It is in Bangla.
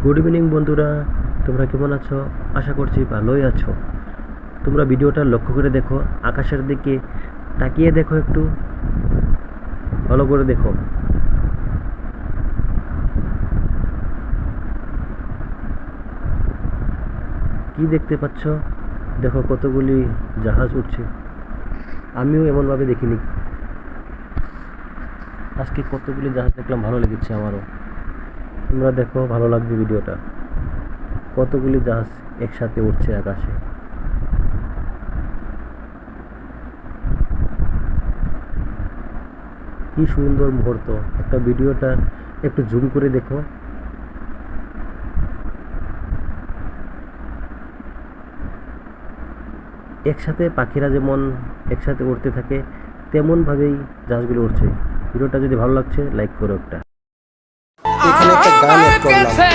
গুড ইভিনিং বন্ধুরা, তোমরা কেমন আছো? আশা করছি ভালোই আছো। তোমরা ভিডিওটা লক্ষ্য করে দেখো, আকাশের দিকে তাকিয়ে দেখো, একটু ভালো করে দেখো। কি দেখতে পাচ্ছ? দেখো কতগুলি জাহাজ উঠছে। আমিও এমনভাবে দেখিনি। আজকে কতগুলি জাহাজ দেখলাম, ভালো লেগেছে আমারও। তোমরা দেখো, ভালো লাগবে ভিডিওটা। কতগুলি জাহাজ একসাথে উঠছে আকাশে। কি সুন্দর মুহূর্ত। একটা ভিডিওটা একটু জুম করে দেখো। একসাথে পাখিরা যেমন একসাথে উড়তে থাকে, তেমনভাবেই জাহাজগুলো উঠছে। ভিডিওটা যদি ভালো লাগছে, লাইক করো একটা। এখানে একটা গান অ্যাড করলাম।